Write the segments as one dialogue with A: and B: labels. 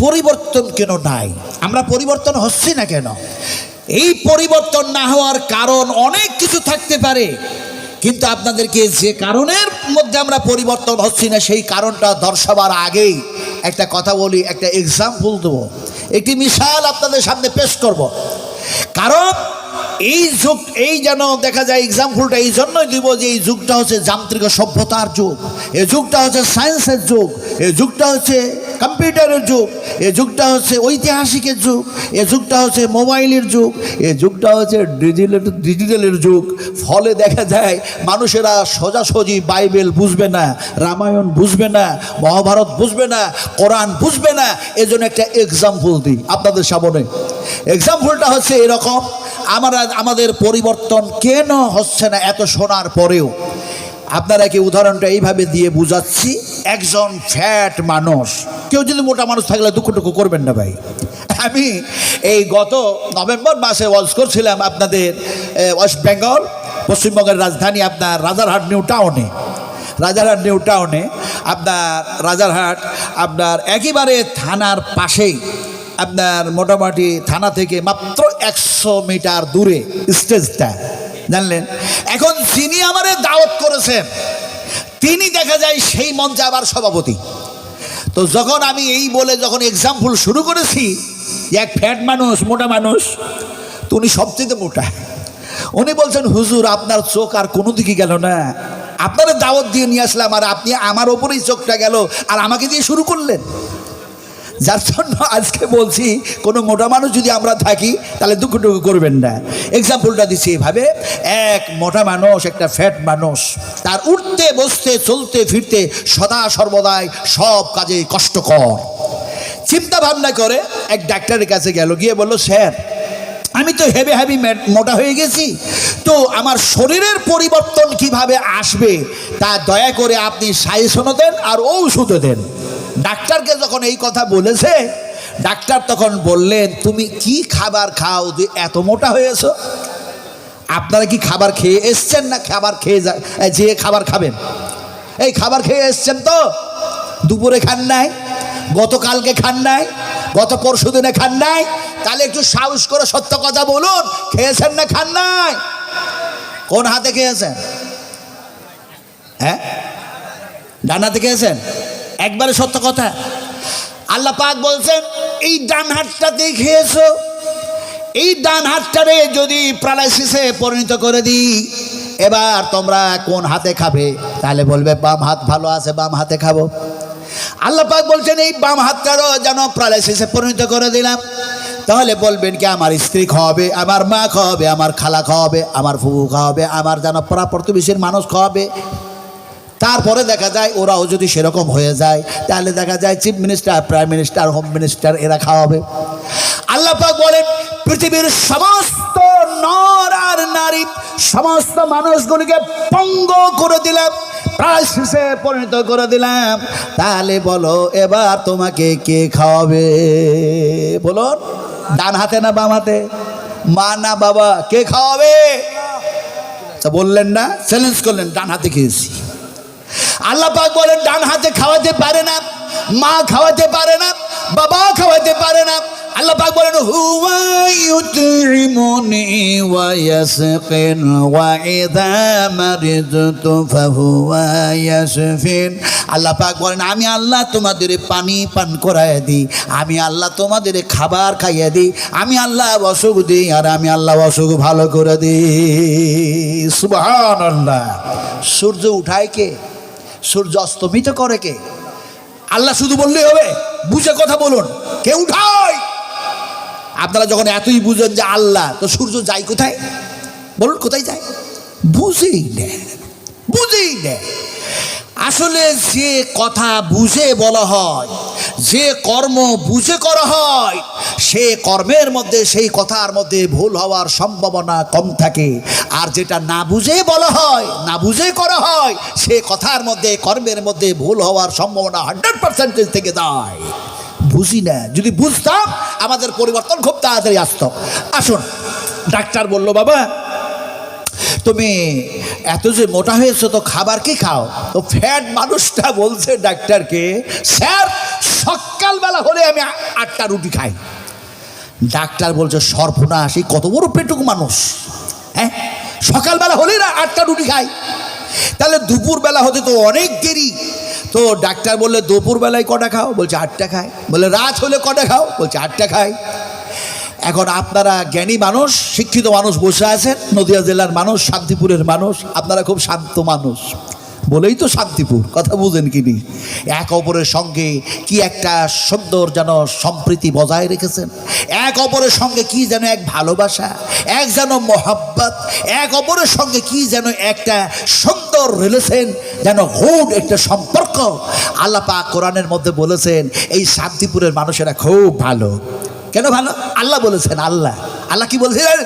A: পরিবর্তন কেন নাই, আমরা পরিবর্তন হচ্ছি না কেন? এই পরিবর্তন না হওয়ার কারণ অনেক কিছু থাকতে পারে, কিন্তু আপনাদেরকে যে কারণের মধ্যে আমরা পরিবর্তন হচ্ছি না সেই কারণটা দর্শাবার আগেই একটা কথা বলি, একটা এক্সাম্পল দেবো, একটি মিসাল আপনাদের সামনে পেশ করব। কারণ এই যুগ, এই যেন দেখা যায় এক্সাম্পলটা এই জন্যই দিব যে এই যুগটা হচ্ছে যান্ত্রিক সভ্যতার যুগ, এই যুগটা হচ্ছে সায়েন্সের যুগ, এই যুগটা হচ্ছে কম্পিউটারের যুগ, এই যুগটা হচ্ছে ঐতিহাসিকের যুগ, এই যুগটা হচ্ছে মোবাইলের যুগ, এই যুগটা হচ্ছে ডিজিটালের যুগ। ফলে দেখা যায় মানুষেরা সোজাসুজি বাইবেল বুঝবে না, রামায়ণ বুঝবে না, মহাভারত বুঝবে না, কোরআন বুঝবে না। এজন্য একটা এক্সাম্পল দিই আপনাদের সামনে। এক্সাম্পলটা হচ্ছে এরকম, আমাদের পরিবর্তন কেন হচ্ছে না এত শোনার পরেও? আপনারা কি উদাহরণটা এইভাবে দিয়ে বুঝাচ্ছি, একজন ফ্যাট মানুষ, কেউ যদি মোটা মানুষ থাকলে দুঃখটুকু করবেন না ভাই। আমি এই গত নভেম্বর মাসে ওয়াজ করছিলাম আপনাদের ওয়েস্ট বেঙ্গল, পশ্চিমবঙ্গের রাজধানী আপনার রাজারহাট নিউ টাউনে। রাজারহাট নিউ টাউনে আপনার রাজারহাট আপনার একেবারে থানার পাশেই, আপনার মোটামুটি থানা থেকে মাত্র 100 মিটার দূরে স্টেজটা, জানলেন? এখন যিনি আমারে দাওয়াত করেছেন তিনি দেখা যায় সেই মঞ্চে আবার সভাপতি। তো যখন আমি এই বলে যখন এক্সাম্পল শুরু করেছি, এক ফ্যাট মানুষ, মোটা মানুষ, তো উনি সবচেয়ে মোটা, উনি বলছেন হুজুর আপনার চোখ আর কোনো দিকে গেল না, আপনারা দাওয়াত দিয়ে নিয়ে আসলাম আর আপনি আমার ওপরেই চোখটা গেল আর আমাকে দিয়ে শুরু করলেন। যার জন্য আজকে বলছি, কোনো মোটা মানুষ যদি আমরা থাকি তাহলে দুঃখটুকু করবেন না। এক্সাম্পলটা দিচ্ছি এভাবে, এক মোটা মানুষ, একটা ফ্যাট মানুষ, তার উঠতে বসতে চলতে ফিরতে সদা সর্বদাই সব কাজে কষ্টকর। চিন্তা ভাবনা করে এক ডাক্তারের কাছে গেল, গিয়ে বলল, স্যার আমি তো হেভি মোটা হয়ে গেছি, তো আমার শরীরের পরিবর্তন কিভাবে আসবে তা দয়া করে আপনি সাজেশনও দেন আর ঔষধও দেন। ডাক্তারকে যখন এই কথা বলেছে, ডাক্তার তখন বললেন, তুমি কি খাবার খাও যে এত মোটা হয়েছো? আপনারা কি খাবার খেয়ে এসছেন না খাবার খেয়ে যে খাবার খাবেন? এই খাবার খেয়ে এসছেন তো? দুপুরে খান নাই, গতকালকে খান নাই, গত পরশু দিনে খান নাই? তাহলে একটু সাহস করে সত্য কথা বলুন, খেয়েছেন না খান নাই? কোন হাতে খেয়েছেন? হ্যাঁ, ডান হাতে খেয়েছেন? একবারে সত্য কথা। আল্লাহ পাক বলছেন এই ডান হাতটাতেই খেয়েছো। এই ডান হাতটারে যদি প্যারালাইসিসে পরিণত করে দিই, এবার তোমরা কোন হাতে খাবে? তাহলে বলবে বাম হাত ভালো আছে, বাম হাতে খাবো। আল্লাহ পাক বলছেন এই বাম হাতটারও যেন প্যারালাইসিসে পরিণত করে দিলাম, তাহলে বলবেন কি আমার স্ত্রী খাওয়াবে, আমার মা খাওয়াবে, আমার খালা খাওয়াবে, আমার ফুফু খাওয়াবে, আমার যেন পাড়া প্রতিবেশীর মানুষ খাওয়াবে। তারপরে দেখা যায় ওরাও যদি সেরকম হয়ে যায়, তাহলে দেখা যায় chief minister, prime minister, home minister এরা খাওয়াবে। আল্লাহ পাক বলেন পৃথিবীর সমস্ত নর আর নারী, সমস্ত মানুষগুলিকে পঙ্গ করে দিলাম, প্যারালাইসিসে পরিণত করে দিলাম। তাহলে বলো এবার তোমাকে কে খাওয়াবে? বলুন, ডান হাতে না বাম হাতে? মা না বাবা? কে খাওয়াবে? বললেন না, চ্যালেঞ্জ করলেন, ডান হাতে খেয়েছি। আল্লাহ পাক বলেন ডান হাতে খাওয়াতে পারে না, মা খাওয়াতে পারে না, বাবা খাওয়াতে পারে না। আল্লাহ পাক বলেন হুয়া ইউতইমুনি ওয়া ইয়াসকিন ওয়া ইযা মারিদতু ফাহুয়া ইয়াশফিন। আল্লাহ পাক বলেন আমি আল্লাহ তোমাদের পানি পান করায় দিই, আমি আল্লাহ তোমাদের খাবার খাইয়ে দিই, আমি আল্লাহ অসুখ দিই আর আমি আল্লাহ অসুখ ভালো করে দিই। সুবহানাল্লাহ। সূর্য উঠায় কে? সূর্য অস্তমিত করে কে? আল্লাহ শুধু বললেই হবে? বুঝে কথা বলুন, কে উঠায়? আপনারা যখন এতই বুঝেন যে আল্লাহ, তো সূর্য যায় কোথায়? বলুন কোথায় যায়? বুঝেই নেয়, বুঝেই নেয়। আসলে যে কথা বুঝে বলা হয়, যে কর্ম বুঝে করা হয়, সে কর্মের মধ্যে, সেই কথার মধ্যে ভুল হওয়ার সম্ভাবনা কম থাকে। আর যেটা না বুঝে বলা হয়, না বুঝে করা হয়, সে কথার মধ্যে, কর্মের মধ্যে ভুল হওয়ার সম্ভাবনা 100% থেকে যায়। বুঝি না, যদি বুঝতাম আমাদের পরিবর্তন খুব তাড়াতাড়ি আসতো। আসুন, ডাক্তার বলল বাবা তুমি এত যে মোটা হয়েছো তো খাবার কি খাও? তো ফ্যাট মানুষটা বলছে ডাক্তারকে, স্যার সকাল সকালবেলা হলে আমি 8টা রুটি খাই। ডাক্তার বলছে সর্বনাশ, এই কত বড় পেটুক মানুষ, হ্যাঁ সকালবেলা হলে না 8টা রুটি খাই, তাহলে দুপুরবেলা হতে তো অনেক দেরি। তো ডাক্তার বললে দুপুরবেলায় কটা খাও? বলছে 8টা খাই। বলে রাত হলে কটা খাও? বলছে 8টা খাই। এখন আপনারা জ্ঞানী মানুষ, শিক্ষিত মানুষ বসে আছেন, নদিয়া জেলার মানুষ, শান্তিপুরের মানুষ, আপনারা খুব শান্ত মানুষ বলেই তো শান্তিপুর, কথা বুঝেন কিনি। এক অপরের সঙ্গে কি একটা সুন্দর যেন সম্প্রীতি বজায় রেখেছেন, এক অপরের সঙ্গে কি যেন এক ভালোবাসা, এক যেন মহাব্বত, এক অপরের সঙ্গে কি যেন একটা সুন্দর রিলেশন, যেন গুড একটা সম্পর্ক। আল্লাহ পাক কোরআনের মধ্যে বলেছেন এই শান্তিপুরের মানুষেরা খুব ভালো। কেন ভালো? আল্লাহ বলেছেন। আল্লাহ আল্লাহ কি বলছেন?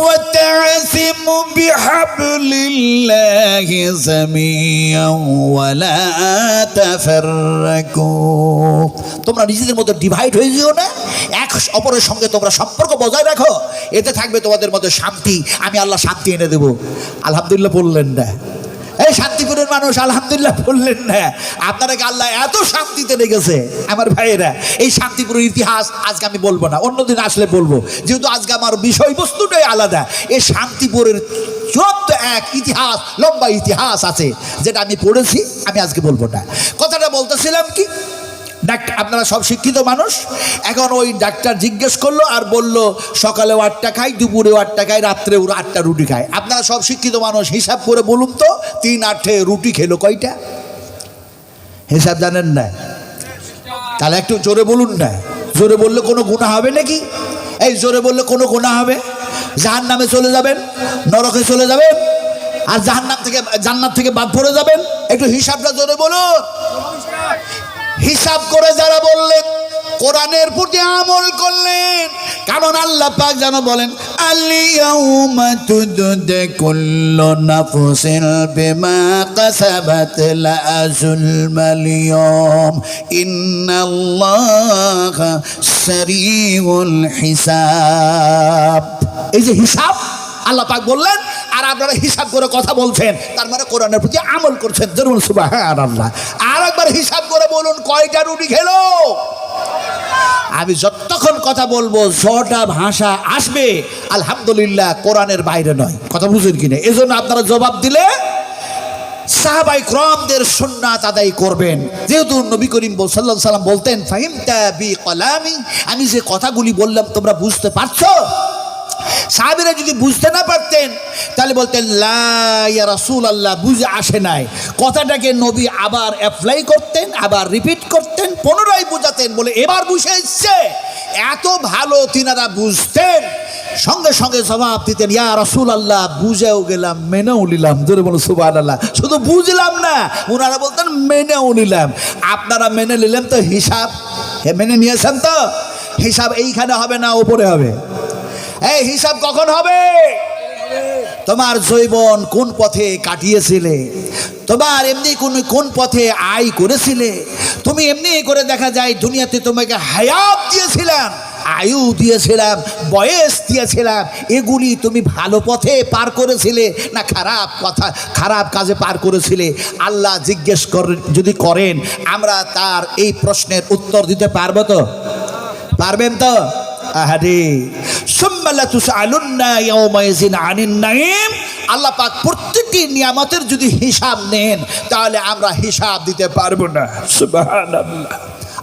A: ওয়াতাসিমু বিহাবলিল্লাহি জামিআন ওয়া লা তাফাররাকু। তোমরা নিজেদের মধ্যে ডিভাইড হয়ে যেও না, এক অপরের সঙ্গে তোমরা সম্পর্ক বজায় রাখো, এতে থাকবে তোমাদের মধ্যে শান্তি। আমি আল্লাহ শান্তি এনে দেব। আলহামদুলিল্লাহ বললেন না? এই শান্তিপুরের মানুষ আলহামদুলিল্লাহ বললেন না? আপনাকে আল্লাহ এত শান্তিতে রেখেছে আমার ভাইয়েরা। এই শান্তিপুরের ইতিহাস আজকে আমি বলবো না, অন্যদিন আসলে বলবো, যেহেতু আজকে আমার বিষয়বস্তুটাই আলাদা। এই শান্তিপুরের চূড়ান্ত এক ইতিহাস, লম্বা ইতিহাস আছে, যেটা আমি পড়েছি, আমি আজকে বলবো না। কথাটা বলতেছিলাম কি, আপনারা সব শিক্ষিত মানুষ। এখন ওই ডাক্তার জিজ্ঞেস করলো আর বলল সকালেও 8টা খাই, দুপুরেও 8টা খাই, রাত্রেও 8টা রুটি খাই। আপনারা সব শিক্ষিত মানুষ, হিসাব করে বলুন তো 3 8 রুটি খেলো কয়টা? হিসাব জানেন না? তাহলে একটু জোরে বলুন না। জোরে বললে কোনো গুনাহ হবে নাকি? এই জোরে বললে কোনো গুনাহ হবে? জাহান্নামে চলে যাবেন, নরকে চলে যাবেন, আর জান্নাত থেকে বাদ পড়ে যাবেন। একটু হিসাবটা জোরে বলুন। হিসাব করে যারা বললেন, কোরআনের প্রতি আমল করলেন, কারণ আল্লাহ পাক যেন বলেন আল-ইয়াউমা তুজজা কুল্লু নাফসিন বিমা কাসাবাত লা যুলমাল ইয়াওম ইন্নাল্লাহা সারিউল হিসাব। এই যে হিসাব আল্লাহ পাক বললেন, আর আপনারা হিসাব করে কথা বলছেন, তার মানে কোরআনের প্রতি আমল করছেন। জরুর সুবহানাল্লাহ। আর একবার হিসাব করে বলুন কয়টা রুটি খেলো? আমি যতক্ষণ কথা বলবো 6টা ভাষা আসবে আলহামদুলিল্লাহ, কোরআনের বাইরে নয়। কথা বুঝেন কিনা? এজন্য আপনারা জবাব দিলে সাহাবায়ে কিরামদের সুন্নাত আদায় করবেন। যেহেতু নবী করিম সাল্লাল্লাহু আলাইহি ওয়াসাল্লাম বলতেন ফাহিমতা বিকলামি, আমি যে কথাগুলি বললাম তোমরা বুঝতে পারছো? সাহাবীরা যদি বুঝতে না পারতেন তাহলে বলতেন লা ইয়া রাসূলুল্লাহ, বুঝে আসে নাই। কথাটাকে নবী আবার অ্যাপ্লাই করতেন, আবার রিপিট করতেন, পুনরায় বুঝাতেন, বলে এবার বুঝে এসছে। এত ভালো তিনারা বুঝতেন, সঙ্গে সঙ্গে জবাব দিতেন ইয়া রাসূলুল্লাহ, বুঝেও গেলাম, মেনেও নিলাম। জোরে বলো সুবহানাল্লাহ। শুধু বুঝলাম না, ওনারা বলতেন মেনেও নিলাম। আপনারা মেনে নিলেন তো, হিসাব মেনে নিয়েছেন তো? হিসাব এইখানে হবে না, ওপরে হবে। এই হিসাব কখন হবে? তোমার জৈবন কোন পথে কাটিয়েছিলে, তোমার এমনি কোন পথে আয় করেছিলে, তুমি এমনি করে দেখা যায় দুনিয়াতে তোমাকে হায়াত দিয়েছিলাম, আয়ু দিয়েছিলাম, বয়স দিয়েছিলাম, এগুলি তুমি ভালো পথে পার করেছিলে না খারাপ কাজে পার করেছিলে? আল্লাহ জিজ্ঞেস যদি করেন, আমরা তার এই প্রশ্নের উত্তর দিতে পারবো তো? পারবেন তো? আহারে সুম্মা লা তুসআলুন্না ইয়াওমাইযিন আনিন নাঈম। আল্লাহ পাক প্রত্যেকটি নিয়ামতের যদি হিসাব নেন তাহলে আমরা হিসাব দিতে পারবো না। সুবহানাল্লাহ।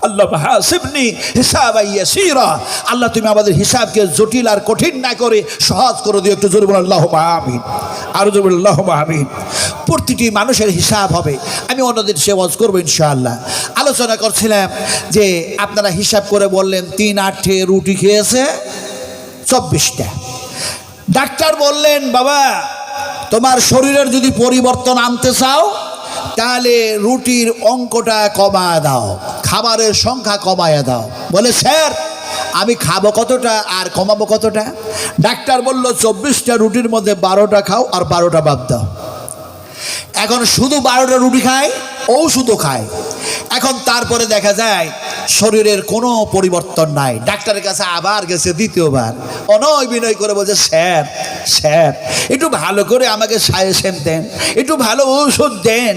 A: আল্লাহ হাসিবনি হিসাবান ইয়াসীরা। আল্লাহ তুমি আমাদের হিসাবকে জটিল আর কঠিন না করে সহজ করে দিও। একটু জোরে বলুন আল্লাহুম্মা আমিন। আর জোরে বলুন আল্লাহুম্মা আমিন। প্রতিটি মানুষের হিসাব হবে। আমি অন্যদের সে ওয়াজ করবো ইনশাআল্লাহ। আলোচনা করছিলাম যে আপনারা হিসাব করে বললেন 3 8 রুটি খেয়েছে 24টা। ডাক্তার বললেন বাবা তোমার শরীরের যদি পরিবর্তন আনতে চাও তাহলে রুটির অঙ্কটা কমায় দাও, খাবারের সংখ্যা কমায় দাও। বলে স্যার আমি খাবো কতটা আর কমাবো কতটা? ডাক্তার বলল 24টা রুটির মধ্যে 12টা খাও আর 12টা বাদ দাও। এখন শুধু 12টা রুটি খায়, ঔষধও খায়। এখন তারপরে দেখা যায় শরীরের কোনো পরিবর্তন নাই। ডাক্তারের কাছে আবার গেছে দ্বিতীয়বার, অনয় বিনয় করে বলছে স্যার একটু ভালো করে আমাকে সাজেশন দেন, একটু ভালো ঔষধ দেন।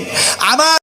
A: আমার